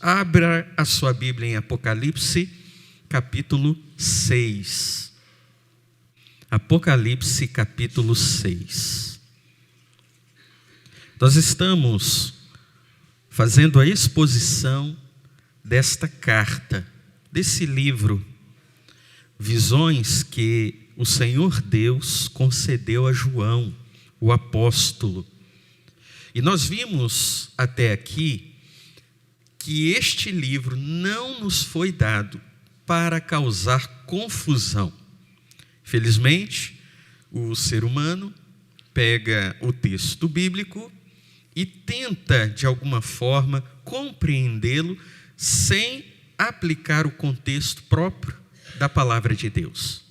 Abra a sua Bíblia em Apocalipse, capítulo 6. Apocalipse, capítulo 6. Nós estamos fazendo a exposição desta carta, desse livro, visões que o Senhor Deus concedeu a João, o apóstolo. E nós vimos até aqui que este livro não nos foi dado para causar confusão. Felizmente, o ser humano pega o texto bíblico e tenta, de alguma forma, compreendê-lo sem aplicar o contexto próprio da palavra de Deus.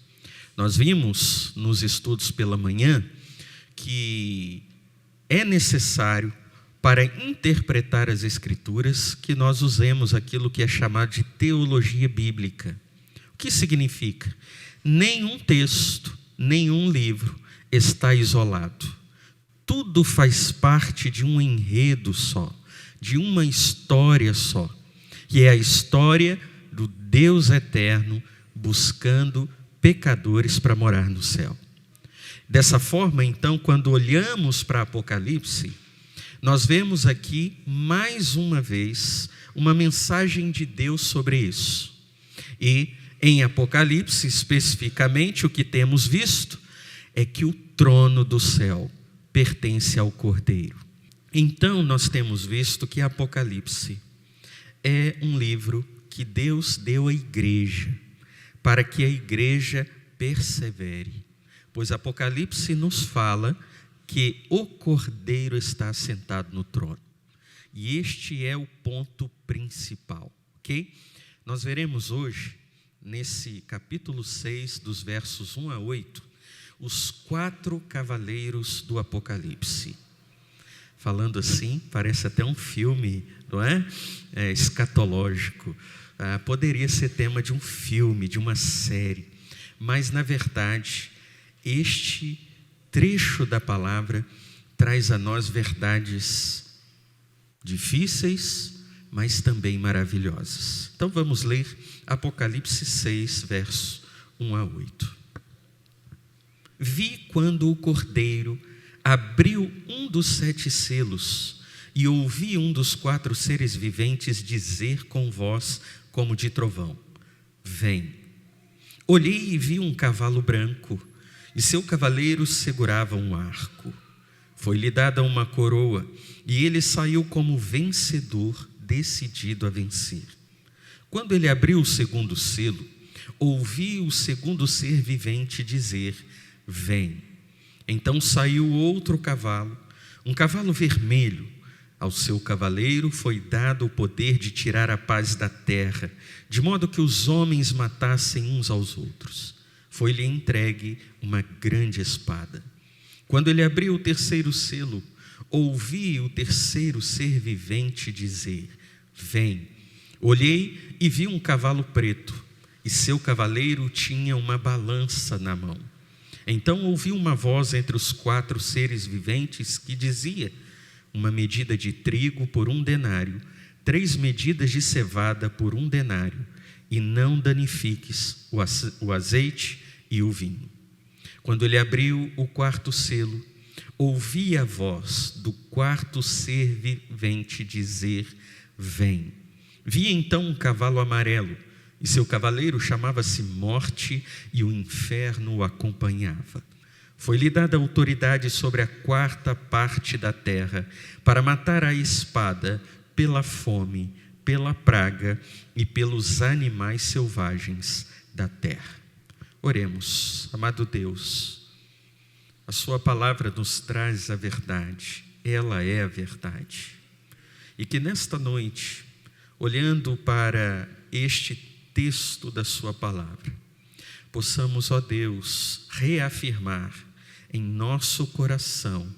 Nós vimos nos estudos pela manhã que é necessário, para interpretar as Escrituras, que nós usemos aquilo que é chamado de teologia bíblica. O que significa? Nenhum texto, nenhum livro está isolado. Tudo faz parte de um enredo só, de uma história só, que é a história do Deus eterno buscando pecadores para morar no céu. Dessa forma, então, quando olhamos para Apocalipse, nós vemos aqui, mais uma vez, uma mensagem de Deus sobre isso. E em Apocalipse, especificamente, o que temos visto é que o trono do céu pertence ao Cordeiro. Então, nós temos visto que Apocalipse é um livro que Deus deu à igreja, para que a igreja persevere. Pois Apocalipse nos fala que o Cordeiro está assentado no trono. E este é o ponto principal, ok? Nós veremos hoje, nesse capítulo 6, dos versos 1 a 8, os 4 cavaleiros do Apocalipse. Falando assim, parece até um filme, não é? Escatológico. Poderia ser tema de um filme, de uma série. Mas, na verdade, este trecho da palavra traz a nós verdades difíceis, mas também maravilhosas. Então vamos ler Apocalipse 6, versos 1 a 8. Vi quando o Cordeiro abriu um dos 7 selos e ouvi um dos 4 seres viventes dizer com voz como de trovão: vem. Olhei e vi um cavalo branco, e seu cavaleiro segurava um arco. Foi-lhe dada uma coroa, e ele saiu como vencedor, decidido a vencer. Quando ele abriu o segundo selo, ouvi o segundo ser vivente dizer: vem. Então saiu outro cavalo, um cavalo vermelho. Ao seu cavaleiro foi dado o poder de tirar a paz da terra, de modo que os homens matassem uns aos outros. Foi-lhe entregue uma grande espada. Quando ele abriu o terceiro selo, ouvi o terceiro ser vivente dizer: vem. Olhei e vi um cavalo preto, e seu cavaleiro tinha uma balança na mão. Então ouvi uma voz entre os 4 seres viventes que dizia: uma medida de trigo por 1 denário, 3 medidas de cevada por 1 denário, e não danifiques o azeite e o vinho. Quando ele abriu o 4º selo, ouvi a voz do 4º ser vivente dizer: vem. Vi então um cavalo amarelo, e seu cavaleiro chamava-se Morte, e o inferno o acompanhava. Foi-lhe dada autoridade sobre a 4ª parte da terra, para matar a espada, pela fome, pela praga e pelos animais selvagens da terra. Oremos. Amado Deus, a sua palavra nos traz a verdade, ela é a verdade. E que nesta noite, olhando para este texto da sua palavra, possamos, ó Deus, reafirmar em nosso coração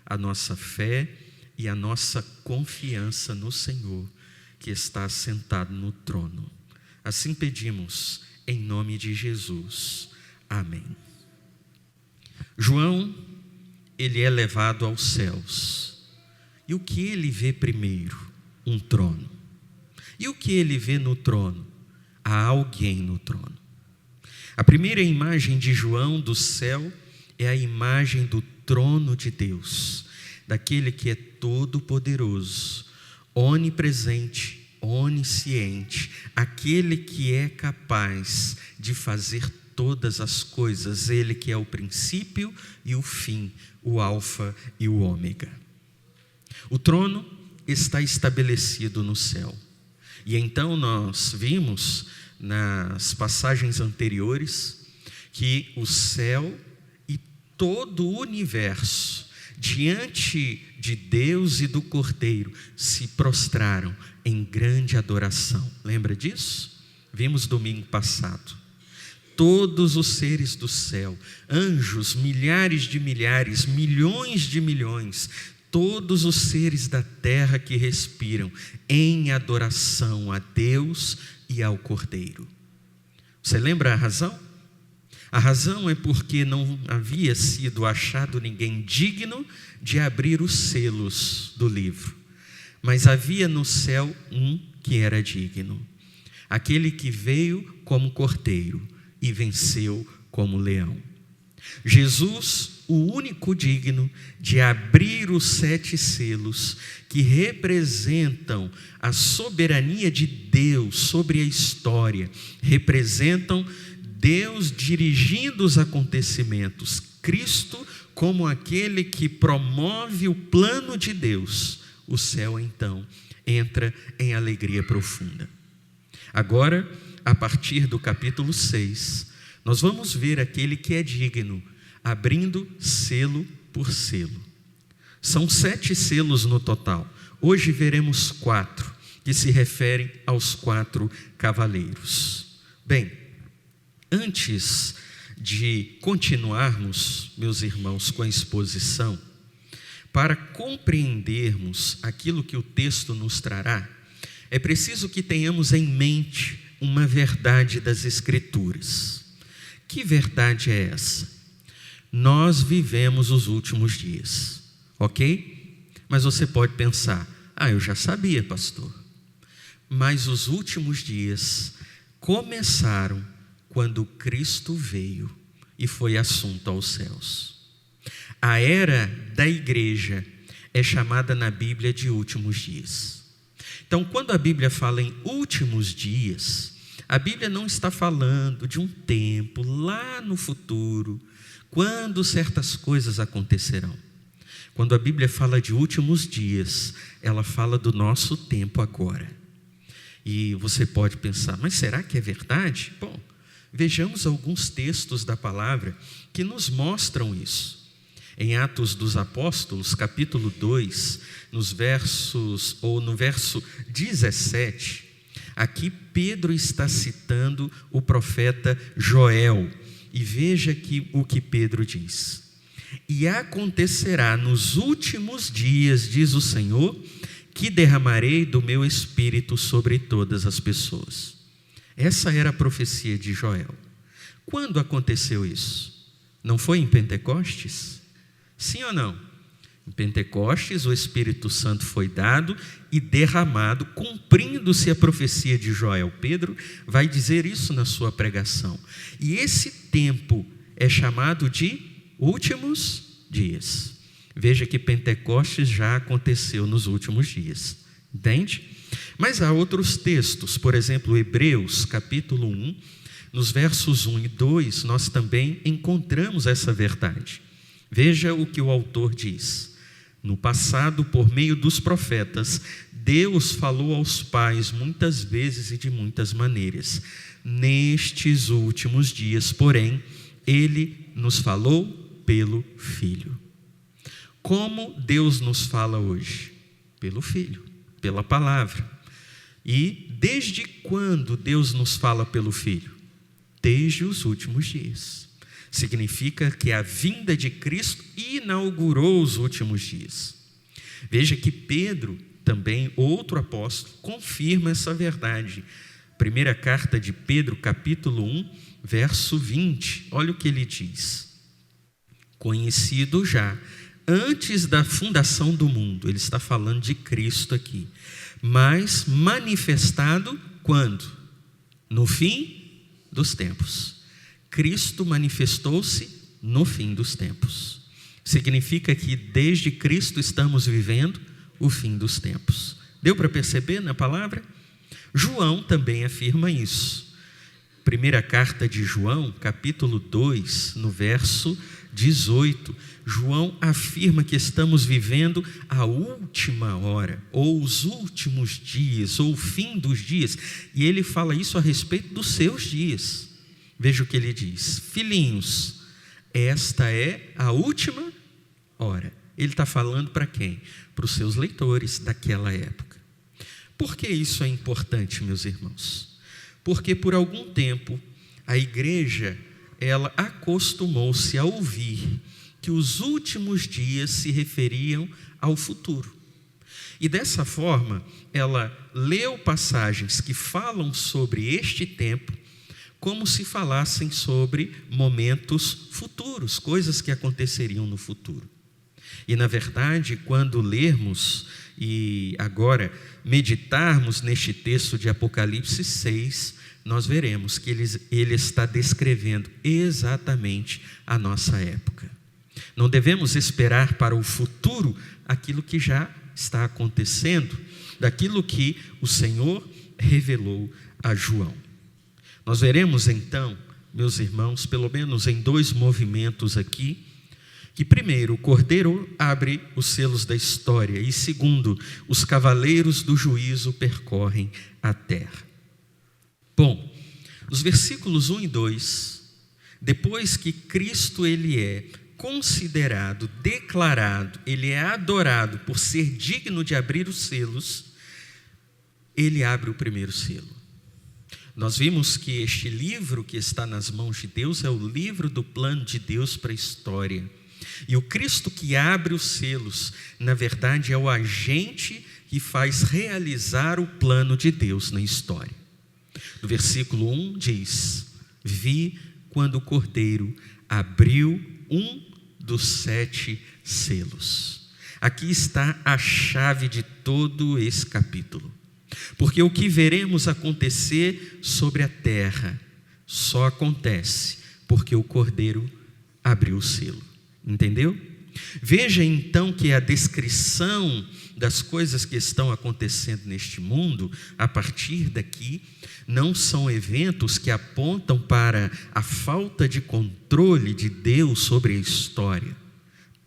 a nossa fé e a nossa confiança no Senhor, que está sentado no trono. Assim pedimos, em nome de Jesus. Amém. João, ele é levado aos céus. E o que ele vê primeiro? Um trono. E o que ele vê no trono? Há alguém no trono. A primeira imagem de João do céu é a imagem do trono de Deus, daquele que é todo-poderoso, onipresente, onisciente, aquele que é capaz de fazer todas as coisas, ele que é o princípio e o fim, o alfa e o ômega. O trono está estabelecido no céu. E então nós vimos nas passagens anteriores que o céu e todo o universo, diante de Deus e do Cordeiro, se prostraram em grande adoração. Lembra disso? Vimos domingo passado. Todos os seres do céu, anjos, milhares de milhares, milhões de milhões, todos os seres da terra que respiram em adoração a Deus e ao Cordeiro. Você lembra a razão? A razão é porque não havia sido achado ninguém digno de abrir os selos do livro. Mas havia no céu um que era digno. Aquele que veio como cordeiro e venceu como leão. Jesus, o único digno de abrir os 7 selos que representam a soberania de Deus sobre a história, representam Deus dirigindo os acontecimentos, Cristo como aquele que promove o plano de Deus. O céu então entra em alegria profunda. Agora, a partir do capítulo 6, nós vamos ver aquele que é digno, abrindo selo por selo. São 7 selos no total. Hoje veremos 4, que se referem aos 4 cavaleiros. Bem, antes de continuarmos, meus irmãos, com a exposição, para compreendermos aquilo que o texto nos trará, é preciso que tenhamos em mente uma verdade das Escrituras. Que verdade é essa? Nós vivemos os últimos dias, ok? Mas você pode pensar, eu já sabia, pastor. Mas os últimos dias começaram quando Cristo veio e foi assunto aos céus. A era da igreja é chamada na Bíblia de últimos dias. Então, quando a Bíblia fala em últimos dias, a Bíblia não está falando de um tempo lá no futuro, quando certas coisas acontecerão. Quando a Bíblia fala de últimos dias, ela fala do nosso tempo agora. E você pode pensar, mas será que é verdade? Bom, vejamos alguns textos da palavra que nos mostram isso. Em Atos dos Apóstolos, capítulo 2, no verso 17, aqui Pedro está citando o profeta Joel. E veja o que Pedro diz. E acontecerá nos últimos dias, diz o Senhor, que derramarei do meu espírito sobre todas as pessoas. Essa era a profecia de Joel. Quando aconteceu isso? Não foi em Pentecostes? Sim ou não? Em Pentecostes o Espírito Santo foi dado e derramado, cumprindo-se a profecia de Joel. Pedro vai dizer isso na sua pregação. E esse tempo é chamado de últimos dias. Veja que Pentecostes já aconteceu nos últimos dias. Entende? Mas há outros textos, por exemplo, Hebreus capítulo 1, nos versos 1 e 2, nós também encontramos essa verdade. Veja o que o autor diz. No passado, por meio dos profetas, Deus falou aos pais muitas vezes e de muitas maneiras. Nestes últimos dias, porém, Ele nos falou pelo Filho. Como Deus nos fala hoje? Pelo Filho, pela palavra. E desde quando Deus nos fala pelo Filho? Desde os últimos dias. Significa que a vinda de Cristo inaugurou os últimos dias. Veja que Pedro, também outro apóstolo, confirma essa verdade. Primeira carta de Pedro, capítulo 1, verso 20. Olha o que ele diz. Conhecido já antes da fundação do mundo, ele está falando de Cristo aqui, mas manifestado quando? No fim dos tempos. Cristo manifestou-se no fim dos tempos. Significa que desde Cristo estamos vivendo o fim dos tempos. Deu para perceber na palavra? João também afirma isso. Primeira carta de João, capítulo 2, no verso 18. João afirma que estamos vivendo a última hora, ou os últimos dias, ou o fim dos dias. E ele fala isso a respeito dos seus dias. Veja o que ele diz: filhinhos, esta é a última hora. Ele está falando para quem? Para os seus leitores daquela época. Por que isso é importante, meus irmãos? Porque por algum tempo a igreja, ela acostumou-se a ouvir que os últimos dias se referiam ao futuro. E dessa forma, ela leu passagens que falam sobre este tempo como se falassem sobre momentos futuros, coisas que aconteceriam no futuro. E na verdade, quando lermos e agora meditarmos neste texto de Apocalipse 6, nós veremos que ele está descrevendo exatamente a nossa época. Não devemos esperar para o futuro aquilo que já está acontecendo, daquilo que o Senhor revelou a João. Nós veremos então, meus irmãos, pelo menos em 2 movimentos aqui, que primeiro, o Cordeiro abre os selos da história, e segundo, os cavaleiros do juízo percorrem a terra. Bom, os versículos 1 e 2, depois que Cristo ele é considerado, declarado, ele é adorado por ser digno de abrir os selos, ele abre o primeiro selo. Nós vimos que este livro que está nas mãos de Deus é o livro do plano de Deus para a história. E o Cristo que abre os selos, na verdade, é o agente que faz realizar o plano de Deus na história. No versículo 1 diz: vi quando o Cordeiro abriu um dos 7 selos. Aqui está a chave de todo esse capítulo. Porque o que veremos acontecer sobre a terra só acontece porque o Cordeiro abriu o selo. Entendeu? Veja então que a descrição das coisas que estão acontecendo neste mundo, a partir daqui, não são eventos que apontam para a falta de controle de Deus sobre a história.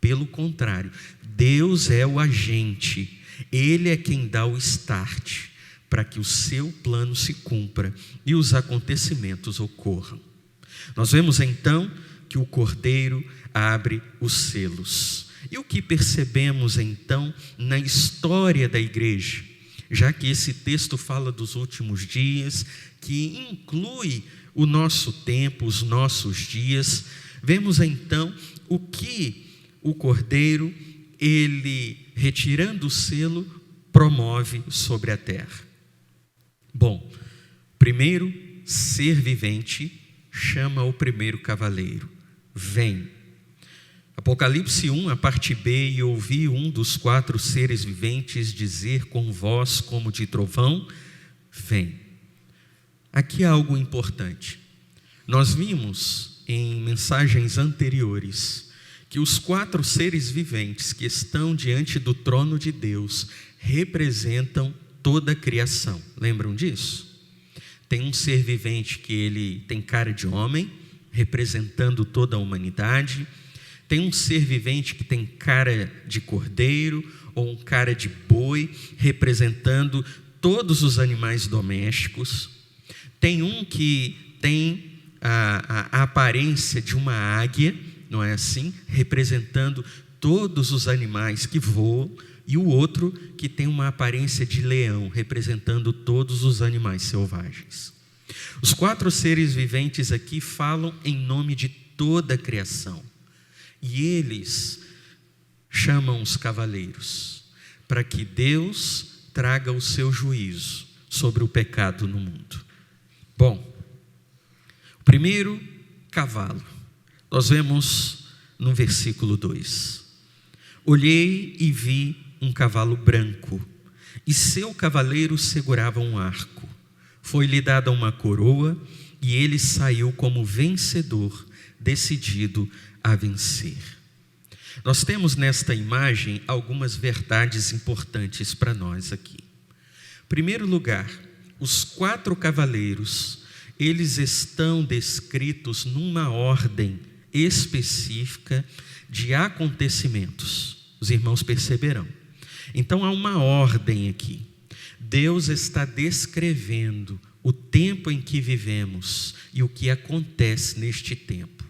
Pelo contrário, Deus é o agente, Ele é quem dá o start para que o seu plano se cumpra e os acontecimentos ocorram. Nós vemos então que o Cordeiro abre os selos. E o que percebemos então na história da igreja? Já que esse texto fala dos últimos dias, que inclui o nosso tempo, os nossos dias, vemos então o que o Cordeiro, ele retirando o selo, promove sobre a terra. Bom, primeiro ser vivente chama o primeiro cavaleiro. Vem. Apocalipse 1, a parte B, e ouvi um dos 4 seres viventes dizer com voz como de trovão, vem. Aqui há algo importante. Nós vimos em mensagens anteriores que os 4 seres viventes que estão diante do trono de Deus representam toda a criação. Lembram disso? Tem um ser vivente que ele tem cara de homem, representando toda a humanidade. Tem um ser vivente que tem cara de cordeiro ou um cara de boi, representando todos os animais domésticos. Tem um que tem a aparência de uma águia, não é assim? Representando todos os animais que voam. E o outro que tem uma aparência de leão, representando todos os animais selvagens. Os 4 seres viventes aqui falam em nome de toda a criação. E eles chamam os cavaleiros para que Deus traga o seu juízo sobre o pecado no mundo. Bom, o primeiro cavalo, nós vemos no versículo 2. Olhei e vi um cavalo branco, e seu cavaleiro segurava um arco. Foi-lhe dada uma coroa, e ele saiu como vencedor, decidido a vencer. Nós temos nesta imagem algumas verdades importantes para nós aqui. Em primeiro lugar, os 4 cavaleiros, eles estão descritos numa ordem específica de acontecimentos. Os irmãos perceberão. Então há uma ordem aqui. Deus está descrevendo o tempo em que vivemos e o que acontece neste tempo.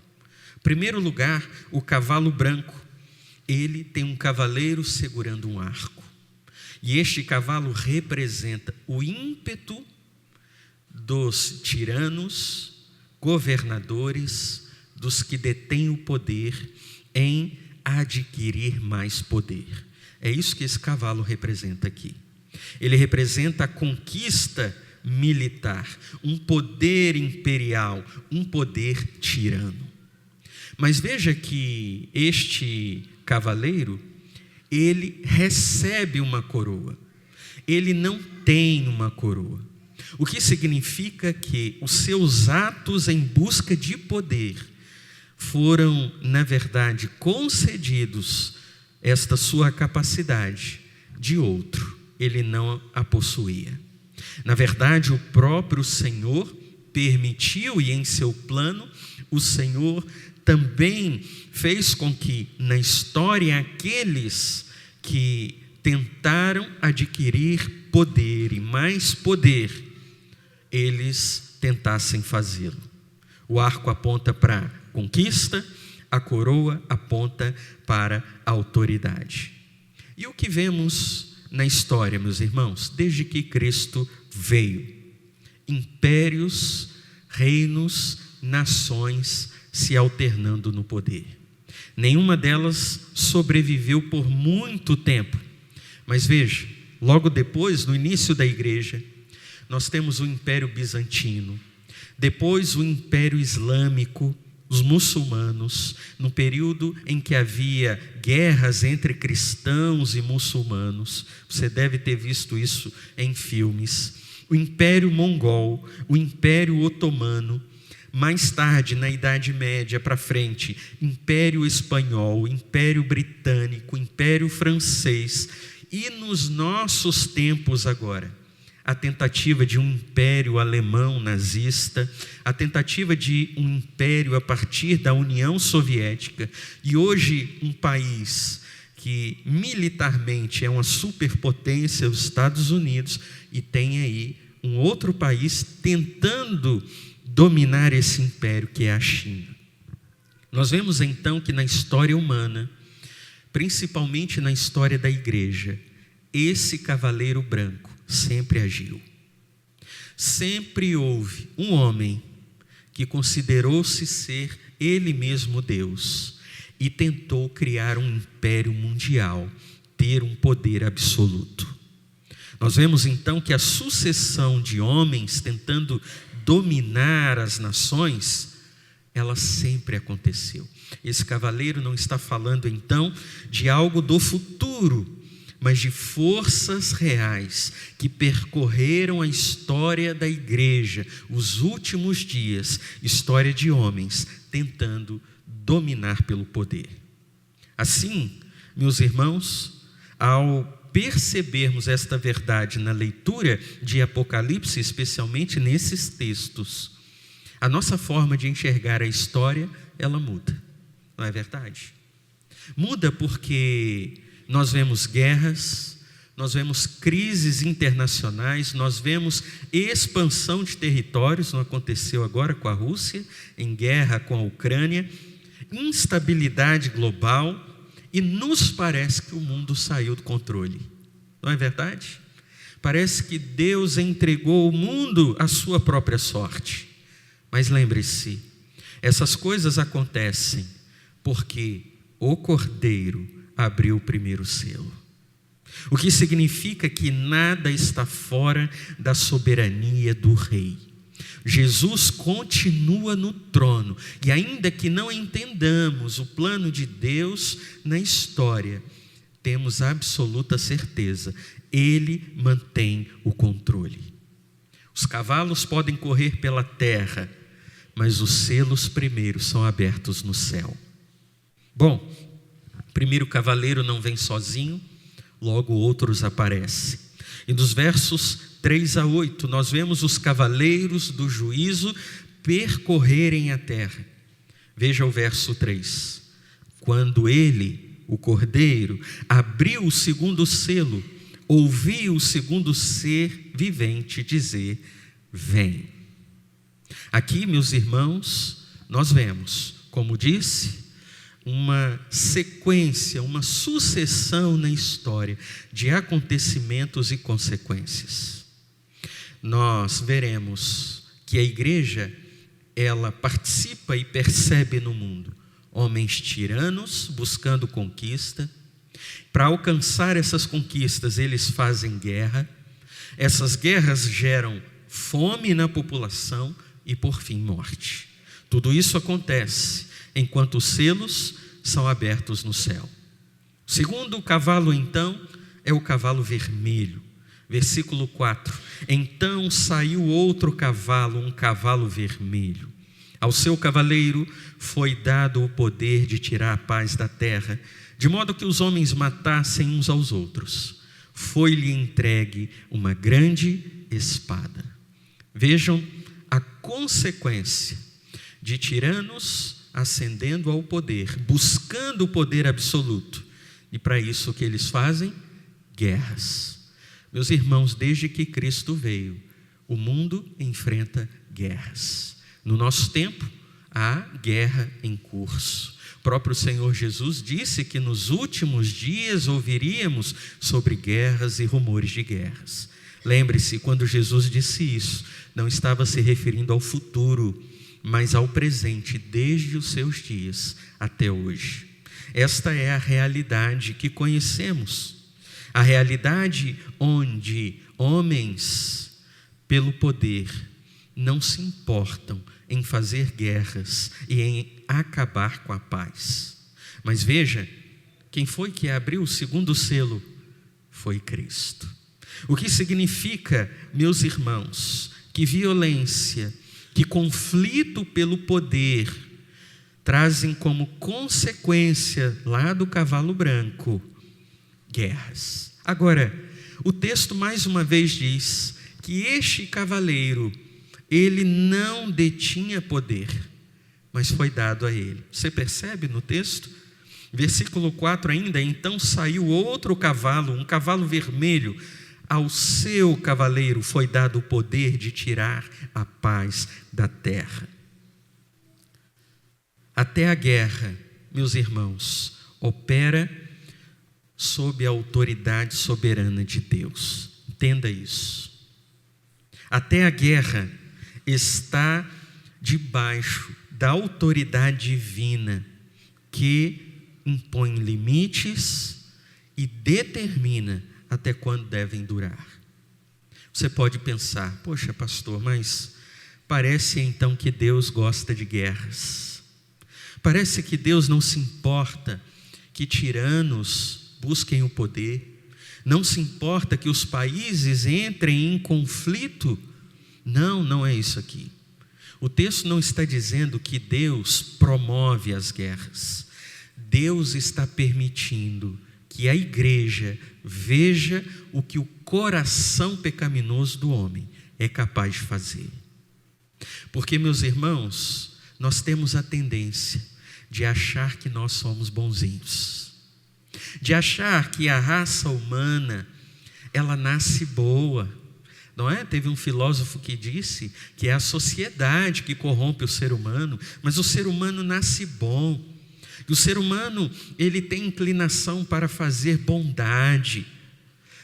Em primeiro lugar, o cavalo branco, ele tem um cavaleiro segurando um arco. E este cavalo representa o ímpeto dos tiranos, governadores, dos que detêm o poder em adquirir mais poder. É isso que esse cavalo representa aqui. Ele representa a conquista militar, um poder imperial, um poder tirano. Mas veja que este cavaleiro, ele recebe uma coroa. Ele não tem uma coroa. O que significa que os seus atos em busca de poder foram, na verdade, concedidos esta sua capacidade de outro. Ele não a possuía. Na verdade, o próprio Senhor permitiu, e em seu plano, o Senhor também fez com que na história aqueles que tentaram adquirir poder e mais poder, eles tentassem fazê-lo. O arco aponta para a conquista, a coroa aponta para a autoridade. E o que vemos na história, meus irmãos, desde que Cristo veio? Impérios, reinos, nações se alternando no poder. Nenhuma delas sobreviveu por muito tempo. Mas veja, logo depois, no início da igreja, nós temos o Império Bizantino, depois o Império Islâmico, os muçulmanos, no período em que havia guerras entre cristãos e muçulmanos. Você deve ter visto isso em filmes. O Império Mongol, o Império Otomano, mais tarde, na Idade Média para frente, Império Espanhol, Império Britânico, Império Francês, e nos nossos tempos agora, a tentativa de um império alemão nazista, a tentativa de um império a partir da União Soviética, e hoje um país que militarmente é uma superpotência, os Estados Unidos, e tem aí um outro país tentando dominar esse império, que é a China. Nós vemos então que na história humana, principalmente na história da igreja, esse cavaleiro branco sempre agiu. Sempre houve um homem que considerou-se ser ele mesmo Deus e tentou criar um império mundial, ter um poder absoluto. Nós vemos então que a sucessão de homens tentando dominar as nações, ela sempre aconteceu. Esse cavaleiro não está falando então de algo do futuro, mas de forças reais que percorreram a história da igreja, os últimos dias, história de homens tentando dominar pelo poder. Assim, meus irmãos, ao percebermos esta verdade na leitura de Apocalipse, especialmente nesses textos, a nossa forma de enxergar a história, ela muda, não é verdade? Muda porque nós vemos guerras, nós vemos crises internacionais, nós vemos expansão de territórios, não aconteceu agora com a Rússia, em guerra com a Ucrânia, instabilidade global, e nos parece que o mundo saiu do controle, não é verdade? Parece que Deus entregou o mundo à sua própria sorte. Mas lembre-se, essas coisas acontecem porque o Cordeiro abriu o primeiro selo. O que significa que nada está fora da soberania do Rei. Jesus continua no trono, e ainda que não entendamos o plano de Deus na história, temos absoluta certeza, Ele mantém o controle. Os cavalos podem correr pela terra, mas os selos primeiros são abertos no céu. Bom, primeiro cavaleiro não vem sozinho, logo outros aparecem. E dos versos 3 a 8, nós vemos os cavaleiros do juízo percorrerem a terra. Veja o verso 3. Quando ele, o cordeiro, abriu o segundo selo, ouvi o segundo ser vivente dizer: vem. Aqui, meus irmãos, nós vemos, como disse, uma sequência, uma sucessão na história de acontecimentos e consequências. Nós veremos que a igreja, ela participa e percebe no mundo homens tiranos buscando conquista. Para alcançar essas conquistas, eles fazem guerra. Essas guerras geram fome na população e, por fim, morte. Tudo isso acontece enquanto os selos são abertos no céu. O segundo cavalo, então, é o cavalo vermelho. Versículo 4. Então saiu outro cavalo, um cavalo vermelho. Ao seu cavaleiro foi dado o poder de tirar a paz da terra, de modo que os homens matassem uns aos outros. Foi-lhe entregue uma grande espada. Vejam a consequência de tiranos ascendendo ao poder, buscando o poder absoluto. E para isso o que eles fazem? Guerras. Meus irmãos, desde que Cristo veio, o mundo enfrenta guerras. No nosso tempo, há guerra em curso. O próprio Senhor Jesus disse que nos últimos dias ouviríamos sobre guerras e rumores de guerras. Lembre-se, quando Jesus disse isso, não estava se referindo ao futuro, mas ao presente, desde os seus dias até hoje. Esta é a realidade que conhecemos. A realidade onde homens, pelo poder, não se importam em fazer guerras e em acabar com a paz. Mas veja, quem foi que abriu o segundo selo? Foi Cristo. O que significa, meus irmãos, que violência, que conflito pelo poder trazem como consequência lá do cavalo branco guerras. Agora, o texto mais uma vez diz que este cavaleiro, ele não detinha poder, mas foi dado a ele. Você percebe no texto? Versículo 4 ainda: então saiu outro cavalo, um cavalo vermelho. Ao seu cavaleiro foi dado o poder de tirar a paz da terra. Até a guerra, meus irmãos, opera sob a autoridade soberana de Deus. Entenda isso. Até a guerra está debaixo da autoridade divina que impõe limites e determina até quando devem durar. Você pode pensar: poxa, pastor, mas parece então que Deus gosta de guerras. Parece que Deus não se importa que tiranos busquem o poder, não se importa que os países entrem em conflito. Não, não é isso aqui. O texto não está dizendo que Deus promove as guerras. Deus está permitindo que a igreja veja o que o coração pecaminoso do homem é capaz de fazer. Porque, meus irmãos, nós temos a tendência de achar que nós somos bonzinhos, de achar que a raça humana, ela nasce boa, não é? Teve um filósofo que disse que é a sociedade que corrompe o ser humano, mas o ser humano nasce bom. E o ser humano, ele tem inclinação para fazer bondade.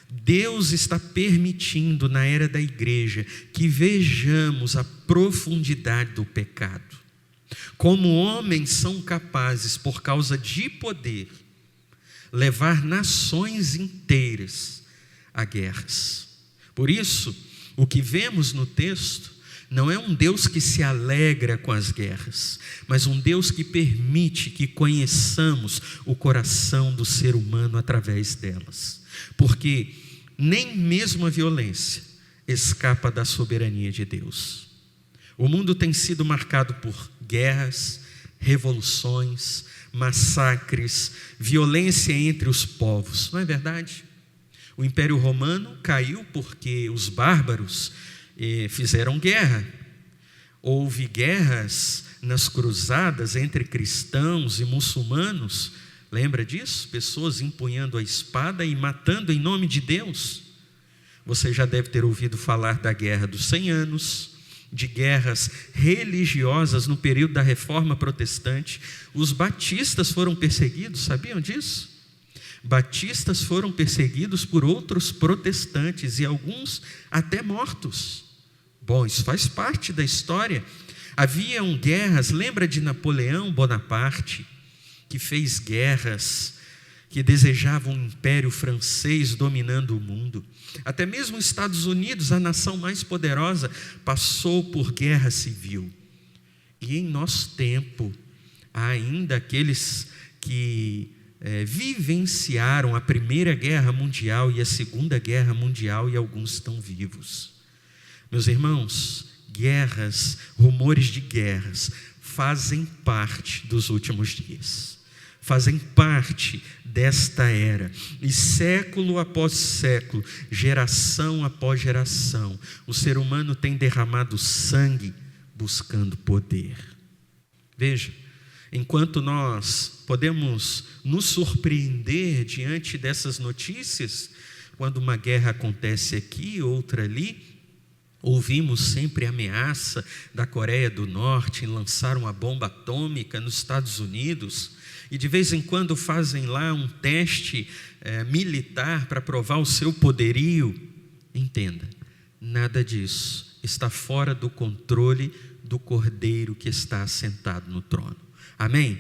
Deus está permitindo na era da igreja que vejamos a profundidade do pecado. Como homens são capazes, por causa de poder, levar nações inteiras a guerras. Por isso, o que vemos no texto não é um Deus que se alegra com as guerras, mas um Deus que permite que conheçamos o coração do ser humano através delas. Porque nem mesmo a violência escapa da soberania de Deus. O mundo tem sido marcado por guerras, revoluções, massacres, violência entre os povos, não é verdade? O Império Romano caiu porque os bárbaros fizeram guerra. Houve guerras nas cruzadas entre cristãos e muçulmanos. Lembra disso? Pessoas empunhando a espada e matando em nome de Deus. Você já deve ter ouvido falar da Guerra dos 100 Anos, de guerras religiosas no período da Reforma Protestante. Os batistas foram perseguidos, sabiam disso? Batistas foram perseguidos por outros protestantes e alguns até mortos. Bom, isso faz parte da história. Haviam guerras, lembra de Napoleão Bonaparte, que fez guerras, que desejava um império francês dominando o mundo. Até mesmo os Estados Unidos, a nação mais poderosa, passou por guerra civil. E em nosso tempo, há ainda aqueles que vivenciaram a Primeira Guerra Mundial e a Segunda Guerra Mundial, e alguns estão vivos. Meus irmãos, guerras, rumores de guerras, fazem parte dos últimos dias, fazem parte desta era, e século após século, geração após geração, o ser humano tem derramado sangue buscando poder. Veja, enquanto nós podemos nos surpreender diante dessas notícias, quando uma guerra acontece aqui, outra ali, ouvimos sempre a ameaça da Coreia do Norte em lançar uma bomba atômica nos Estados Unidos, e de vez em quando fazem lá um teste militar para provar o seu poderio. Entenda, nada disso está fora do controle do Cordeiro que está assentado no trono. Amém?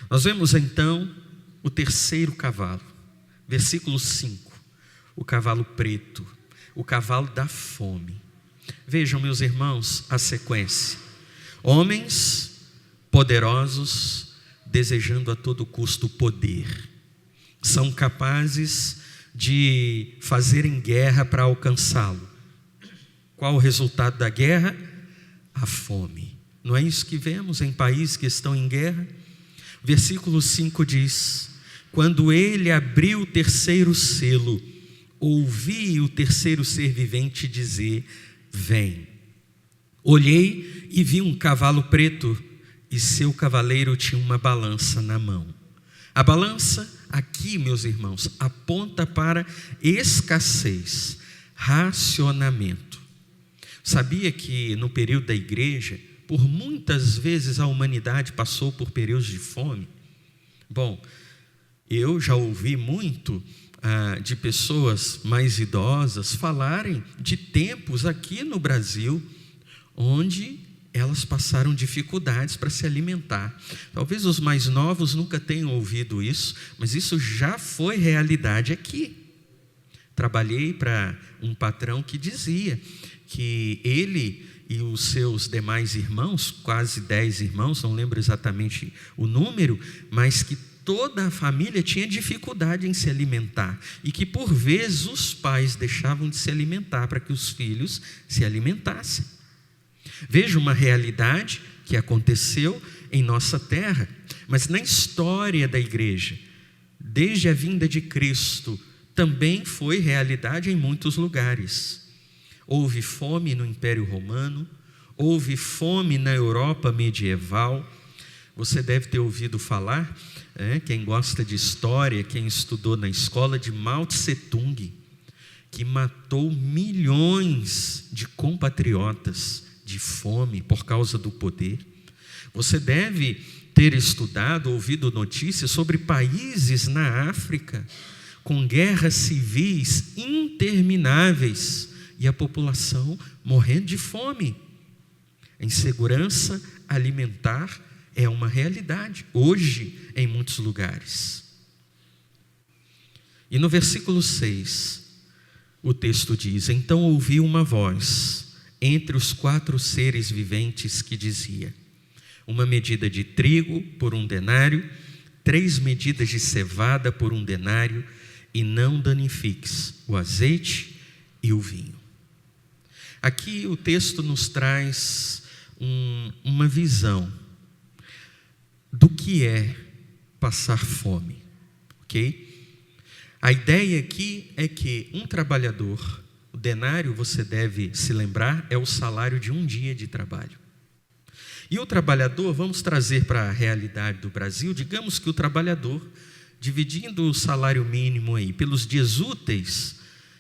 Nós vemos então o terceiro cavalo, versículo 5, o cavalo preto, o cavalo da fome. Vejam, meus irmãos, a sequência: homens poderosos desejando a todo custo poder, são capazes de fazerem guerra para alcançá-lo. Qual o resultado da guerra? A fome. Não é isso que vemos em países que estão em guerra? Versículo 5 diz: quando ele abriu o terceiro selo, ouvi o terceiro ser vivente dizer: vem. Olhei e vi um cavalo preto, e seu cavaleiro tinha uma balança na mão. A balança aqui, meus irmãos, aponta para escassez, racionamento. Sabia que no período da igreja, por muitas vezes a humanidade passou por períodos de fome? Bom, eu já ouvi muito de pessoas mais idosas falarem de tempos aqui no Brasil, onde elas passaram dificuldades para se alimentar. Talvez os mais novos nunca tenham ouvido isso, mas isso já foi realidade aqui. Trabalhei para um patrão que dizia que ele e os seus demais irmãos, quase 10 irmãos, não lembro exatamente o número, mas que toda a família tinha dificuldade em se alimentar, e que por vezes os pais deixavam de se alimentar para que os filhos se alimentassem. Veja uma realidade que aconteceu em nossa terra, mas na história da igreja, desde a vinda de Cristo, também foi realidade em muitos lugares. Houve fome no Império Romano, houve fome na Europa medieval. Você deve ter ouvido falar, quem gosta de história, quem estudou na escola, de Mao Tse-tung, que matou milhões de compatriotas de fome por causa do poder. Você deve ter estudado, ouvido notícias sobre países na África com guerras civis intermináveis e a população morrendo de fome. A insegurança alimentar é uma realidade hoje em muitos lugares. E no versículo 6, o texto diz: então ouvi uma voz entre os 4 seres viventes que dizia: uma medida de trigo por 1 denário, 3 medidas de cevada por 1 denário, e não danifiques o azeite e o vinho. Aqui o texto nos traz uma visão do que é passar fome, ok? A ideia aqui é que um trabalhador, o denário, você deve se lembrar, é o salário de um dia de trabalho. E o trabalhador, vamos trazer para a realidade do Brasil, digamos que o trabalhador, dividindo o salário mínimo aí pelos dias úteis,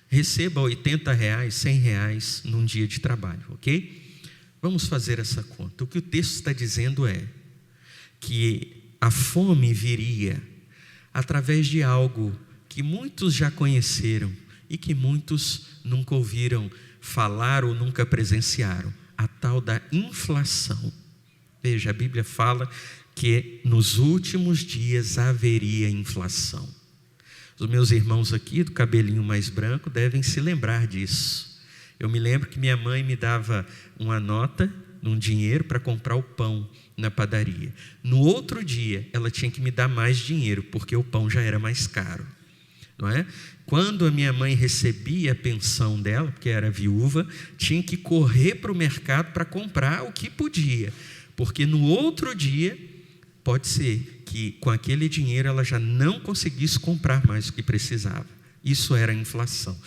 receba R$80, R$100 num dia de trabalho, ok? Vamos fazer essa conta. O que o texto está dizendo é que a fome viria através de algo que muitos já conheceram e que muitos nunca ouviram falar ou nunca presenciaram, a tal da inflação. Veja, a Bíblia fala que nos últimos dias haveria inflação. Os meus irmãos aqui do cabelinho mais branco devem se lembrar disso. Eu me lembro que minha mãe me dava uma nota, um dinheiro para comprar o pão na padaria. No outro dia, ela tinha que me dar mais dinheiro, porque o pão já era mais caro, não é? Quando a minha mãe recebia a pensão dela, porque era viúva, tinha que correr para o mercado para comprar o que podia, porque no outro dia, pode ser que com aquele dinheiro ela já não conseguisse comprar mais o que precisava. Isso era a inflação.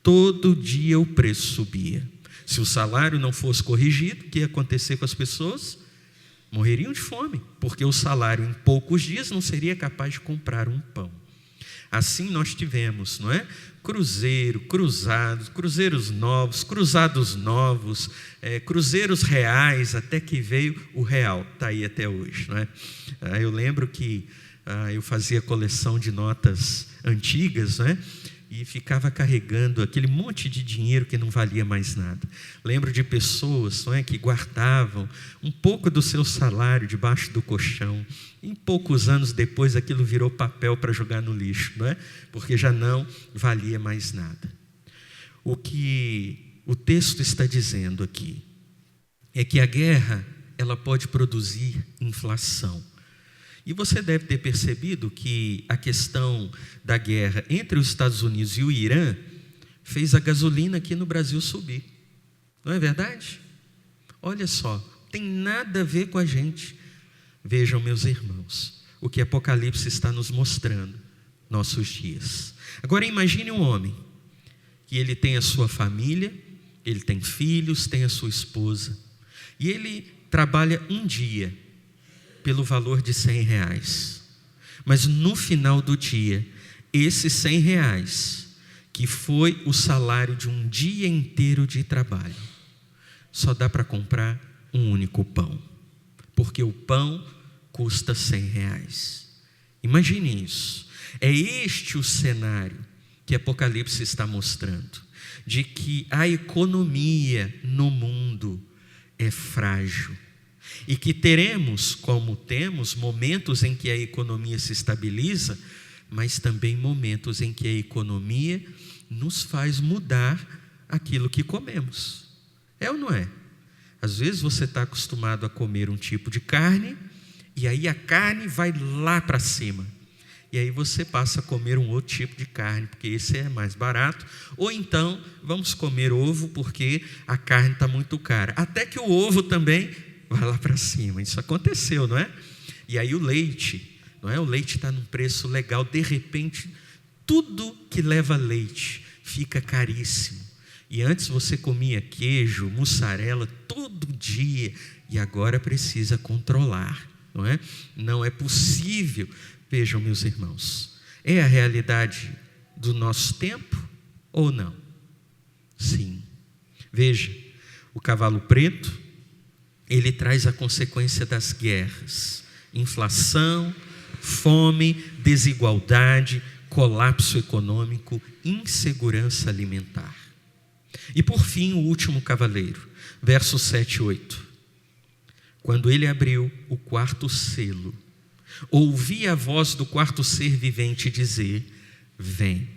Todo dia o preço subia. Se o salário não fosse corrigido, o que ia acontecer com as pessoas? Morreriam de fome, porque o salário em poucos dias não seria capaz de comprar um pão. Assim nós tivemos, não é? Cruzeiro, cruzados, cruzeiros novos, cruzados novos, cruzeiros reais, até que veio o real, está aí até hoje, não é? Eu lembro que eu fazia coleção de notas antigas, não é? E ficava carregando aquele monte de dinheiro que não valia mais nada. Lembro de pessoas, não é, que guardavam um pouco do seu salário debaixo do colchão. Em poucos anos depois aquilo virou papel para jogar no lixo, não é? Porque já não valia mais nada. O que o texto está dizendo aqui é que a guerra, ela pode produzir inflação. E você deve ter percebido que a questão da guerra entre os Estados Unidos e o Irã fez a gasolina aqui no Brasil subir. Não é verdade? Olha só, tem nada a ver com a gente. Vejam, meus irmãos, o que Apocalipse está nos mostrando nossos dias. Agora imagine um homem que ele tem a sua família, ele tem filhos, tem a sua esposa, e ele trabalha um dia pelo valor de R$100. Mas no final do dia, esses R$100, que foi o salário de um dia inteiro de trabalho, só dá para comprar um único pão, porque o pão custa R$100. Imagine isso. É este o cenário que Apocalipse está mostrando, de que a economia no mundo é frágil, e que teremos, como temos, momentos em que a economia se estabiliza, mas também momentos em que a economia nos faz mudar aquilo que comemos. É ou não é? Às vezes você está acostumado a comer um tipo de carne, e aí a carne vai lá para cima. E aí você passa a comer um outro tipo de carne, porque esse é mais barato. Ou então, vamos comer ovo, porque a carne está muito cara. Até que o ovo também vai lá para cima. Isso aconteceu, não é? E aí o leite, não é? O leite está num preço legal. De repente, tudo que leva leite fica caríssimo. E antes você comia queijo, mussarela todo dia, e agora precisa controlar, não é? Não é possível. Vejam, meus irmãos, é a realidade do nosso tempo ou não? Sim. Veja, o cavalo preto, ele traz a consequência das guerras: inflação, fome, desigualdade, colapso econômico, insegurança alimentar. E por fim, o último cavaleiro, versos 7 e 8. Quando ele abriu o quarto selo, ouvi a voz do quarto ser vivente dizer: vem.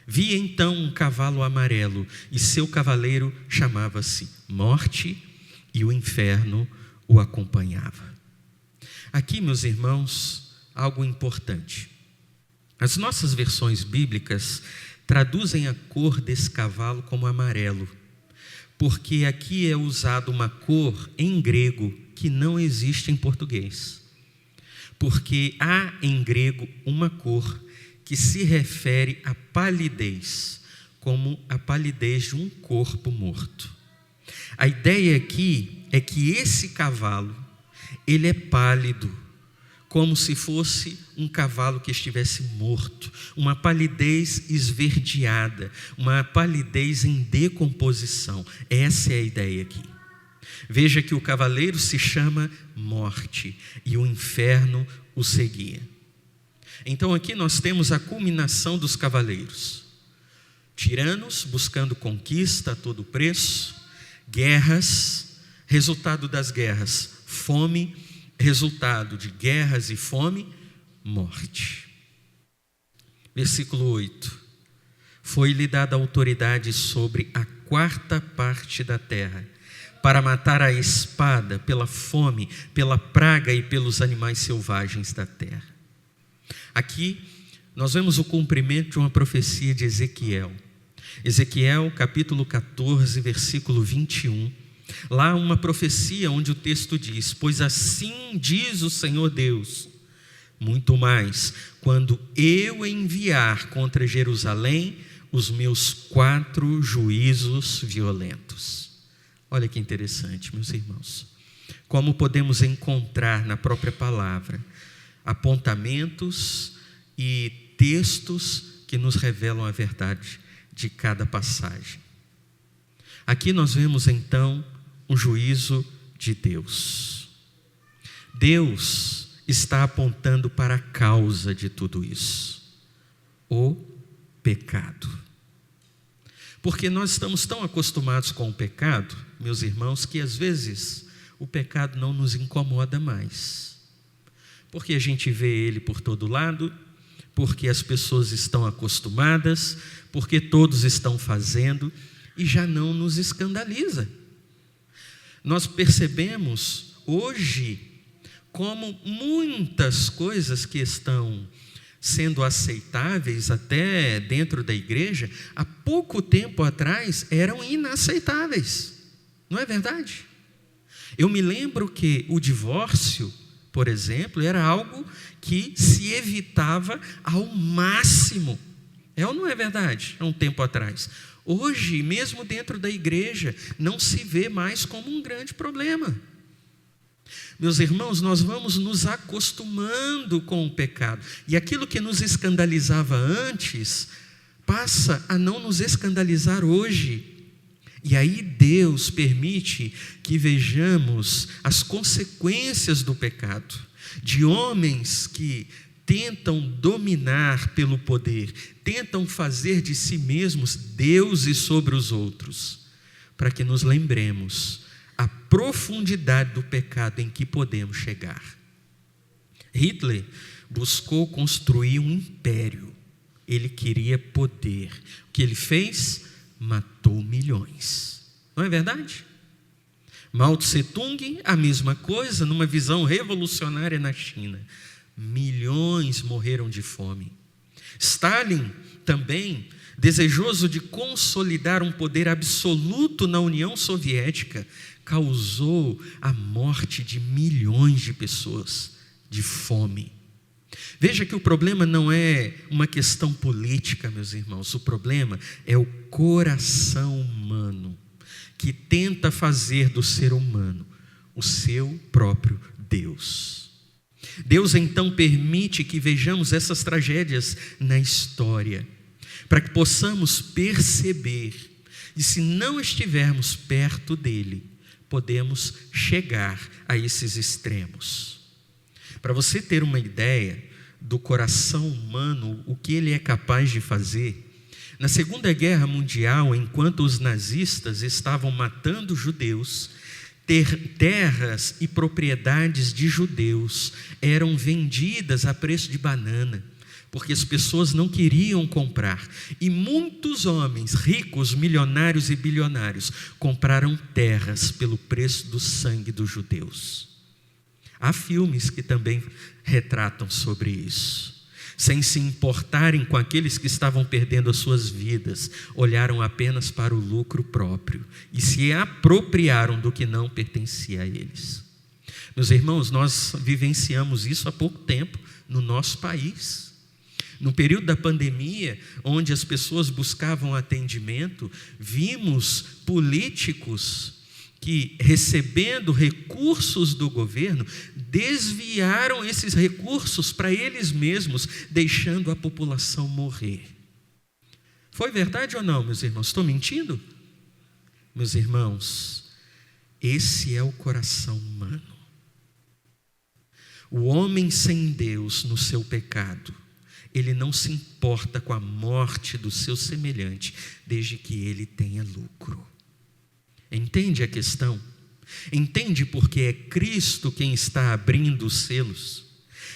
Vi então um cavalo amarelo, e seu cavaleiro chamava-se Morte, e o inferno o acompanhava. Aqui, meus irmãos, algo importante. As nossas versões bíblicas traduzem a cor desse cavalo como amarelo, porque aqui é usada uma cor em grego que não existe em português. Porque há em grego uma cor que se refere à palidez, como a palidez de um corpo morto. A ideia aqui é que esse cavalo, ele é pálido, como se fosse um cavalo que estivesse morto, uma palidez esverdeada, uma palidez em decomposição. Essa é a ideia aqui. Veja que o cavaleiro se chama Morte e o inferno o seguia. Então aqui nós temos a culminação dos cavaleiros: tiranos buscando conquista a todo preço, guerras, resultado das guerras, fome, resultado de guerras e fome, morte. Versículo 8: foi-lhe dada autoridade sobre a 4ª parte da terra, para matar a espada, pela fome, pela praga e pelos animais selvagens da terra. Aqui nós vemos o cumprimento de uma profecia de Ezequiel. Ezequiel capítulo 14, versículo 21. Lá uma profecia onde o texto diz: pois assim diz o Senhor Deus, muito mais, quando eu enviar contra Jerusalém os meus 4 juízos violentos. Olha que interessante, meus irmãos. Como podemos encontrar na própria palavra apontamentos e textos que nos revelam a verdade de cada passagem. Aqui nós vemos então um juízo de Deus. Deus está apontando para a causa de tudo isso: o pecado. Porque nós estamos tão acostumados com o pecado, meus irmãos, que às vezes o pecado não nos incomoda mais. Porque a gente vê ele por todo lado, porque as pessoas estão acostumadas, porque todos estão fazendo e já não nos escandaliza. Nós percebemos hoje como muitas coisas que estão sendo aceitáveis até dentro da igreja, há pouco tempo atrás eram inaceitáveis. Não é verdade? Eu me lembro que o divórcio, por exemplo, era algo que se evitava ao máximo. É ou não é verdade? Há um tempo atrás. Hoje, mesmo dentro da igreja, não se vê mais como um grande problema. Meus irmãos, nós vamos nos acostumando com o pecado. E aquilo que nos escandalizava antes, passa a não nos escandalizar hoje. E aí Deus permite que vejamos as consequências do pecado, de homens que tentam dominar pelo poder, tentam fazer de si mesmos deuses sobre os outros, para que nos lembremos a profundidade do pecado em que podemos chegar. Hitler buscou construir um império, ele queria poder. O que ele fez? Matou milhões. Não é verdade? Mao Tse-tung, a mesma coisa, numa visão revolucionária na China. Milhões morreram de fome. Stalin também, desejoso de consolidar um poder absoluto na União Soviética, causou a morte de milhões de pessoas de fome. Veja que o problema não é uma questão política, meus irmãos. O problema é o coração humano, que tenta fazer do ser humano o seu próprio Deus. Deus então permite que vejamos essas tragédias na história, para que possamos perceber, e se não estivermos perto dele, podemos chegar a esses extremos. Para você ter uma ideia do coração humano, o que ele é capaz de fazer, na Segunda Guerra Mundial, enquanto os nazistas estavam matando judeus, terras e propriedades de judeus eram vendidas a preço de banana, porque as pessoas não queriam comprar. E muitos homens ricos, milionários e bilionários compraram terras pelo preço do sangue dos judeus. Há filmes que também retratam sobre isso. sem se importarem com aqueles que estavam perdendo as suas vidas, olharam apenas para o lucro próprio e se apropriaram do que não pertencia a eles. Meus irmãos, nós vivenciamos isso há pouco tempo no nosso país. No período da pandemia, onde as pessoas buscavam atendimento, vimos políticos que, recebendo recursos do governo, desviaram esses recursos para eles mesmos, deixando a população morrer. Foi verdade ou não, meus irmãos? Estou mentindo? Meus irmãos, esse é o coração humano. O homem sem Deus no seu pecado, ele não se importa com a morte do seu semelhante, desde que ele tenha lucro. Entende a questão? Entende porque é Cristo quem está abrindo os selos?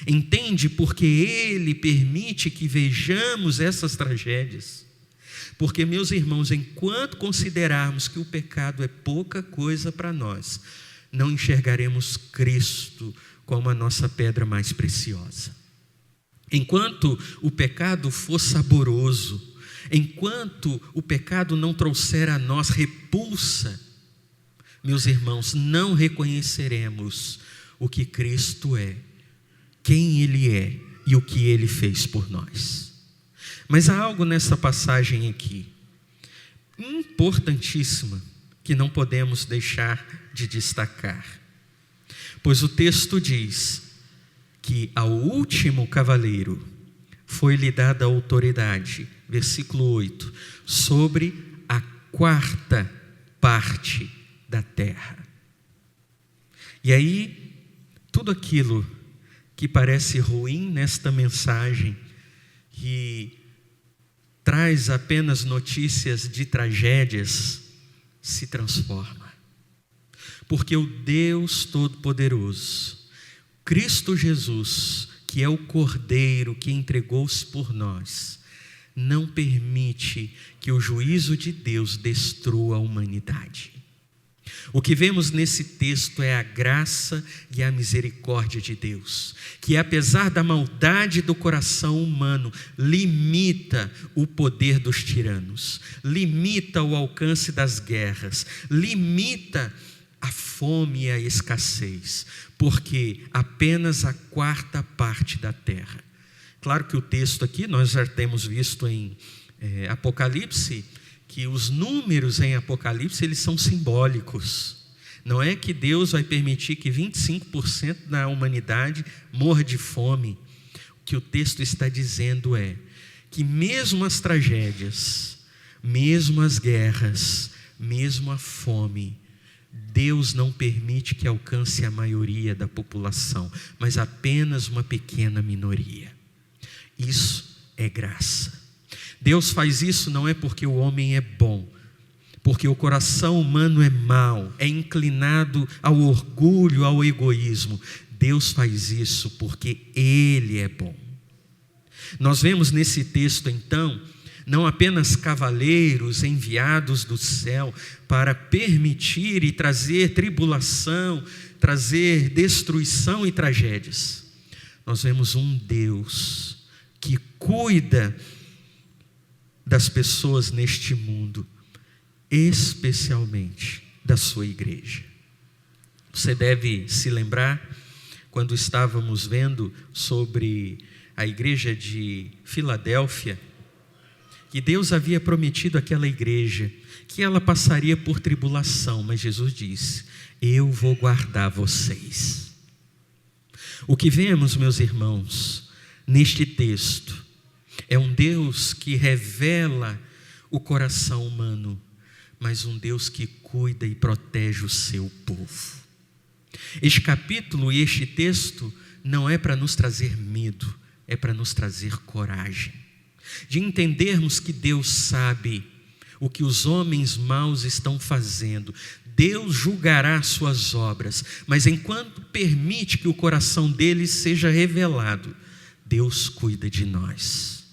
Entende porque Ele permite que vejamos essas tragédias? Porque, meus irmãos, enquanto considerarmos que o pecado é pouca coisa para nós, não enxergaremos Cristo como a nossa pedra mais preciosa. Enquanto o pecado for saboroso, enquanto o pecado não trouxer a nós repulsa, meus irmãos, não reconheceremos o que Cristo é, quem Ele é e o que Ele fez por nós. Mas há algo nessa passagem aqui, importantíssima, que não podemos deixar de destacar. Pois o texto diz que ao último cavaleiro foi-lhe dada a autoridade, versículo 8, sobre a quarta parte da terra. E aí, tudo aquilo que parece ruim nesta mensagem, que traz apenas notícias de tragédias, se transforma. Porque o Deus Todo-Poderoso, Cristo Jesus, que é o Cordeiro que entregou-se por nós, não permite que o juízo de Deus destrua a humanidade. O que vemos nesse texto é a graça e a misericórdia de Deus, que apesar da maldade do coração humano, limita o poder dos tiranos, limita o alcance das guerras, limita a fome e a escassez, porque apenas a quarta parte da terra. Claro que o texto aqui, nós já temos visto em Apocalipse, que os números em Apocalipse, eles são simbólicos. Não é que Deus vai permitir que 25% da humanidade morra de fome. O que o texto está dizendo é que mesmo as tragédias, mesmo as guerras, mesmo a fome, Deus não permite que alcance a maioria da população, mas apenas uma pequena minoria. Isso é graça. Deus faz isso não é porque o homem é bom, porque o coração humano é mau, é inclinado ao orgulho, ao egoísmo. Deus faz isso porque Ele é bom. Nós vemos nesse texto então, não apenas cavaleiros enviados do céu para permitir e trazer tribulação, trazer destruição e tragédias. Nós vemos um Deus que cuida das pessoas neste mundo, especialmente da sua igreja. Você deve se lembrar, quando estávamos vendo sobre a igreja de Filadélfia, que Deus havia prometido àquela igreja que ela passaria por tribulação, mas Jesus disse: eu vou guardar vocês. O que vemos, meus irmãos, neste texto, é um Deus que revela o coração humano, mas um Deus que cuida e protege o seu povo. Este capítulo e este texto não é para nos trazer medo, é para nos trazer coragem, de entendermos que Deus sabe o que os homens maus estão fazendo. Deus julgará suas obras, mas enquanto permite que o coração deles seja revelado, Deus cuida de nós.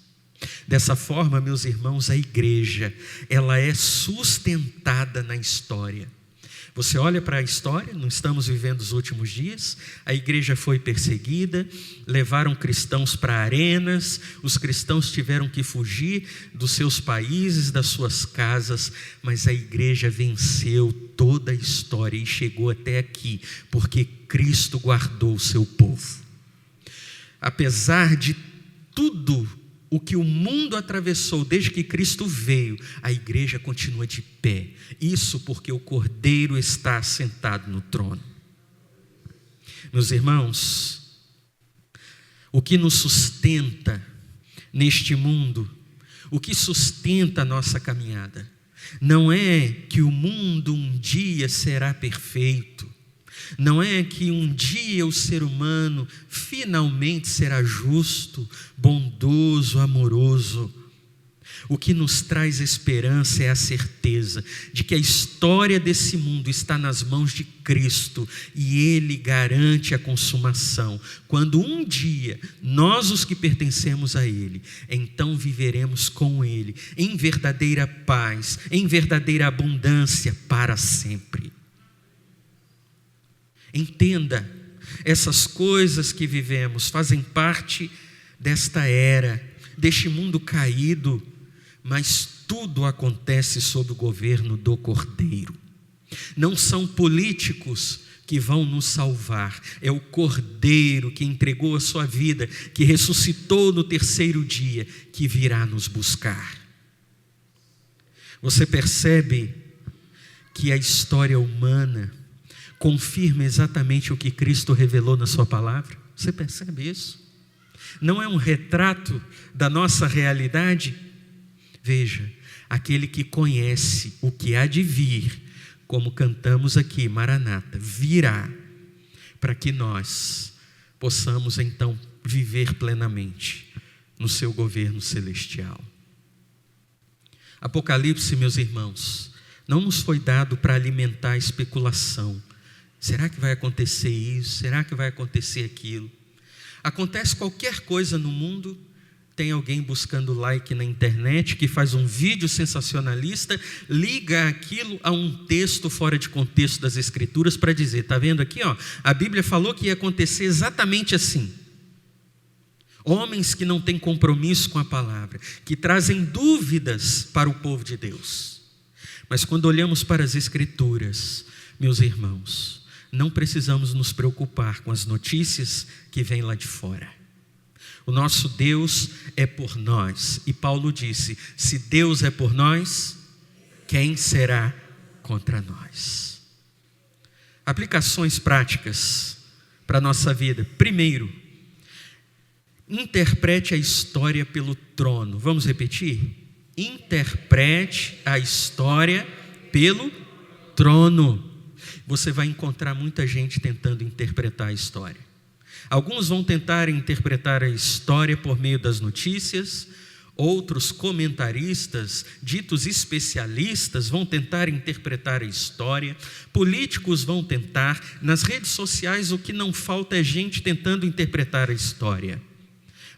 Dessa forma, meus irmãos, a igreja, ela é sustentada na história, Você olha para a história, não estamos vivendo os últimos dias, a igreja foi perseguida, levaram cristãos para arenas, os cristãos tiveram que fugir dos seus países, das suas casas, mas a igreja venceu toda a história e chegou até aqui, porque Cristo guardou o seu povo. Apesar de tudo o que o mundo atravessou desde que Cristo veio, a igreja continua de pé. Isso porque o Cordeiro está assentado no trono. Meus irmãos, o que nos sustenta neste mundo, o que sustenta a nossa caminhada, não é que o mundo um dia será perfeito, não é que um dia o ser humano finalmente será justo, bondoso, amoroso. O que nos traz esperança é a certeza de que a história desse mundo está nas mãos de Cristo e Ele garante a consumação. Quando um dia nós, os que pertencemos a Ele, então viveremos com Ele em verdadeira paz, em verdadeira abundância para sempre. Entenda, essas coisas que vivemos fazem parte desta era, deste mundo caído, mas tudo acontece sob o governo do Cordeiro. Não são políticos que vão nos salvar, é o Cordeiro que entregou a sua vida, que ressuscitou no terceiro dia, que virá nos buscar. Você percebe que a história humana confirma exatamente o que Cristo revelou na sua palavra? Você percebe isso? Não é um retrato da nossa realidade? Veja, aquele que conhece o que há de vir, como cantamos aqui, Maranata, virá, para que nós possamos então viver plenamente no seu governo celestial. Apocalipse, meus irmãos, não nos foi dado para alimentar a especulação. Será que vai acontecer isso? Será que vai acontecer aquilo? Acontece qualquer coisa no mundo, tem alguém buscando like na internet, que faz um vídeo sensacionalista, liga aquilo a um texto fora de contexto das Escrituras para dizer, está vendo aqui? Ó, a Bíblia falou que ia acontecer exatamente assim. Homens que não têm compromisso com a palavra, que trazem dúvidas para o povo de Deus. Mas quando olhamos para as Escrituras, meus irmãos, não precisamos nos preocupar com as notícias que vêm lá de fora. O nosso Deus é por nós. E Paulo disse, se Deus é por nós, quem será contra nós? Aplicações práticas para a nossa vida. Primeiro, interprete a história pelo trono. Vamos repetir? Interprete a história pelo trono. Você vai encontrar muita gente tentando interpretar a história. Alguns vão tentar interpretar a história por meio das notícias, outros comentaristas, ditos especialistas, vão tentar interpretar a história, políticos vão tentar, nas redes sociais o que não falta é gente tentando interpretar a história.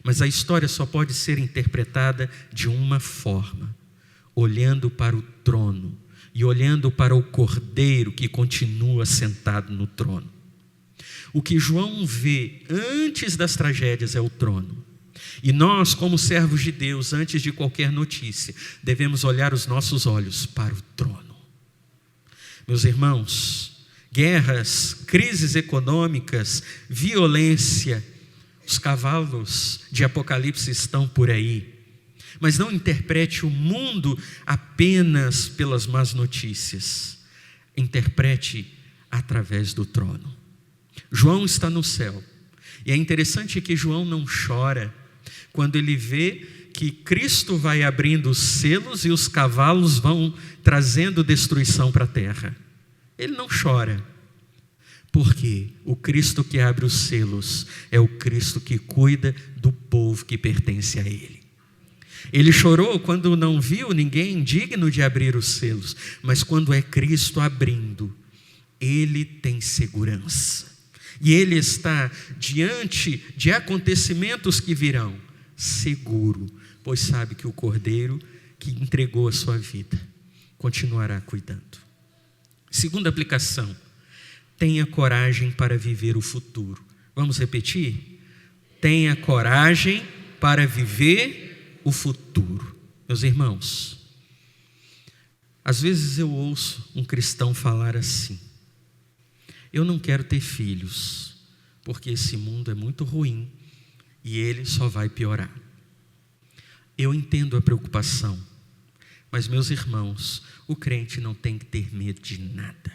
Mas a história só pode ser interpretada de uma forma, olhando para o trono e olhando para o Cordeiro que continua sentado no trono. O que João vê antes das tragédias é o trono. E nós, como servos de Deus, antes de qualquer notícia, devemos olhar os nossos olhos para o trono. Meus irmãos, guerras, crises econômicas, violência, os cavalos de Apocalipse estão por aí. Mas não interprete o mundo apenas pelas más notícias. Interprete através do trono. João está no céu. E é interessante que João não chora quando ele vê que Cristo vai abrindo os selos e os cavalos vão trazendo destruição para a terra. Ele não chora. Porque o Cristo que abre os selos é o Cristo que cuida do povo que pertence a Ele. Ele chorou quando não viu ninguém digno de abrir os selos, mas quando é Cristo abrindo, Ele tem segurança. E Ele está diante de acontecimentos que virão, seguro, pois sabe que o Cordeiro que entregou a sua vida continuará cuidando. Segunda aplicação: tenha coragem para viver o futuro. Vamos repetir? Tenha coragem para viver o futuro. Meus irmãos, às vezes eu ouço um cristão falar assim: eu não quero ter filhos, porque esse mundo é muito ruim e ele só vai piorar. Eu entendo a preocupação, mas, meus irmãos, o crente não tem que ter medo de nada.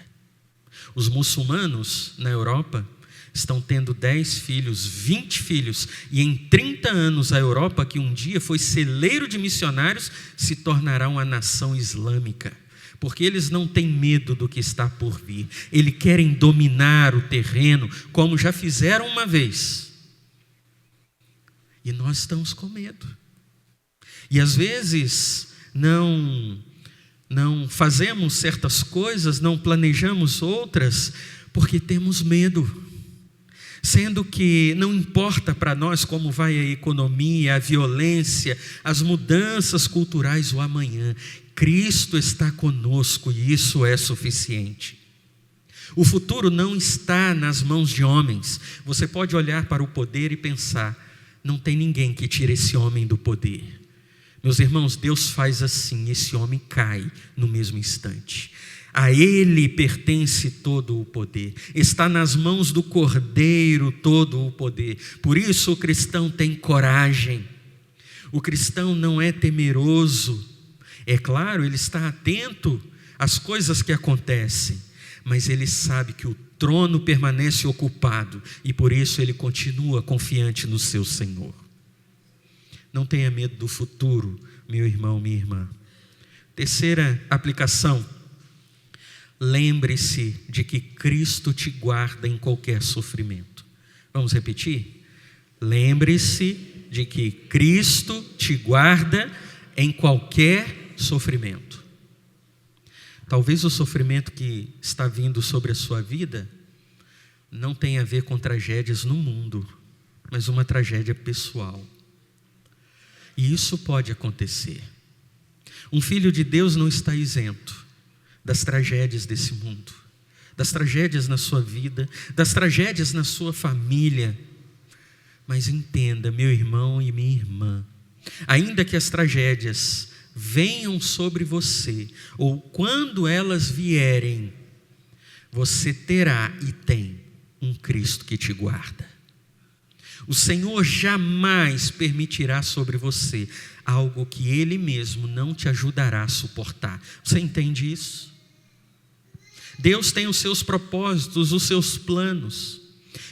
Os muçulmanos na Europa estão tendo 10 filhos, 20 filhos, e em 30 anos a Europa, que um dia foi celeiro de missionários, se tornará uma nação islâmica, porque eles não têm medo do que está por vir. Eles querem dominar o terreno, como já fizeram uma vez. E nós estamos com medo. E às vezes não fazemos certas coisas, não planejamos outras, porque temos medo. Sendo que não importa para nós como vai a economia, a violência, as mudanças culturais, o amanhã. Cristo está conosco e isso é suficiente. O futuro não está nas mãos de homens. Você pode olhar para o poder e pensar: não tem ninguém que tire esse homem do poder. Meus irmãos, Deus faz assim, esse homem cai no mesmo instante. A Ele pertence todo o poder. Está nas mãos do Cordeiro todo o poder. Por isso o cristão tem coragem. O cristão não é temeroso. É claro, ele está atento às coisas que acontecem, mas ele sabe que o trono permanece ocupado e por isso ele continua confiante no seu Senhor. Não tenha medo do futuro, meu irmão, minha irmã. Terceira aplicação: lembre-se de que Cristo te guarda em qualquer sofrimento. Vamos repetir? Lembre-se de que Cristo te guarda em qualquer sofrimento. Talvez o sofrimento que está vindo sobre a sua vida não tenha a ver com tragédias no mundo, mas uma tragédia pessoal. E isso pode acontecer. Um filho de Deus não está isento das tragédias desse mundo, das tragédias na sua vida, das tragédias na sua família. Mas entenda, meu irmão e minha irmã, ainda que as tragédias venham sobre você, ou quando elas vierem, você terá e tem um Cristo que te guarda. O Senhor jamais permitirá sobre você algo que Ele mesmo não te ajudará a suportar. Você entende isso? Deus tem os seus propósitos, os seus planos.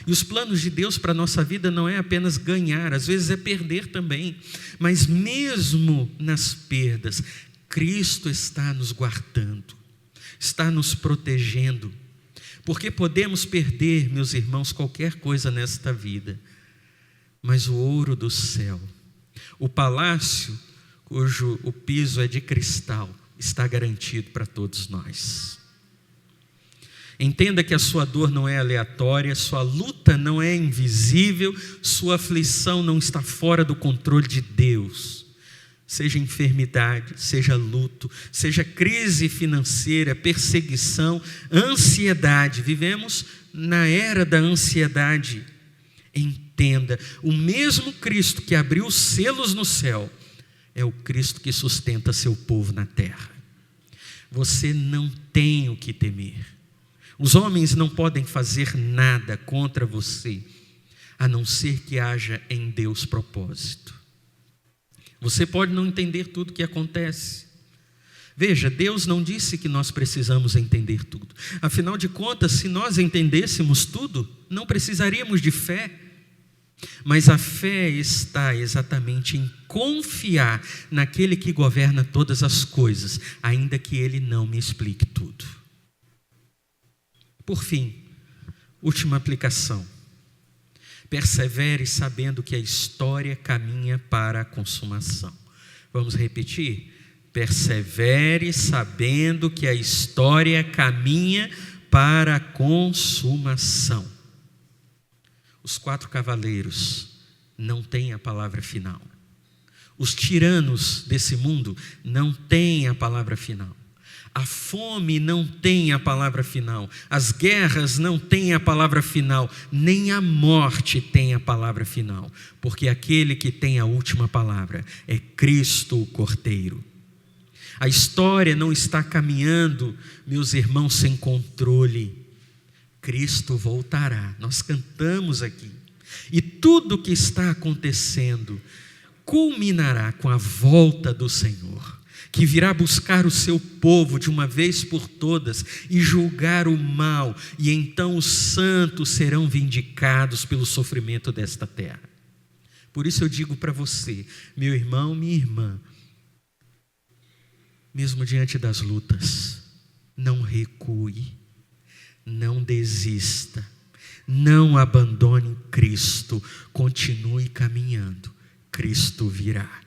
E os planos de Deus para a nossa vida não é apenas ganhar, às vezes é perder também. Mas mesmo nas perdas, Cristo está nos guardando, está nos protegendo. Porque podemos perder, meus irmãos, qualquer coisa nesta vida, mas o ouro do céu, o palácio cujo o piso é de cristal, está garantido para todos nós. Entenda que a sua dor não é aleatória, sua luta não é invisível, sua aflição não está fora do controle de Deus. Seja enfermidade, seja luto, seja crise financeira, perseguição, ansiedade. Vivemos na era da ansiedade. Entenda, o mesmo Cristo que abriu os selos no céu é o Cristo que sustenta seu povo na terra. Você não tem o que temer. Os homens não podem fazer nada contra você, a não ser que haja em Deus propósito. Você pode não entender tudo o que acontece. Veja, Deus não disse que nós precisamos entender tudo. Afinal de contas, se nós entendêssemos tudo, não precisaríamos de fé. Mas a fé está exatamente em confiar naquele que governa todas as coisas, ainda que Ele não me explique tudo. Por fim, última aplicação: persevere sabendo que a história caminha para a consumação. Vamos repetir? Persevere sabendo que a história caminha para a consumação. Os 4 cavaleiros não têm a palavra final. Os tiranos desse mundo não têm a palavra final. A fome não tem a palavra final, as guerras não têm a palavra final, nem a morte tem a palavra final, porque aquele que tem a última palavra é Cristo o Cordeiro. A história não está caminhando, meus irmãos, sem controle. Cristo voltará, nós cantamos aqui, e tudo o que está acontecendo culminará com a volta do Senhor, que virá buscar o seu povo de uma vez por todas e julgar o mal, e então os santos serão vindicados pelo sofrimento desta terra. Por isso eu digo para você, meu irmão, minha irmã, mesmo diante das lutas, não recue, não desista, não abandone Cristo, continue caminhando, Cristo virá.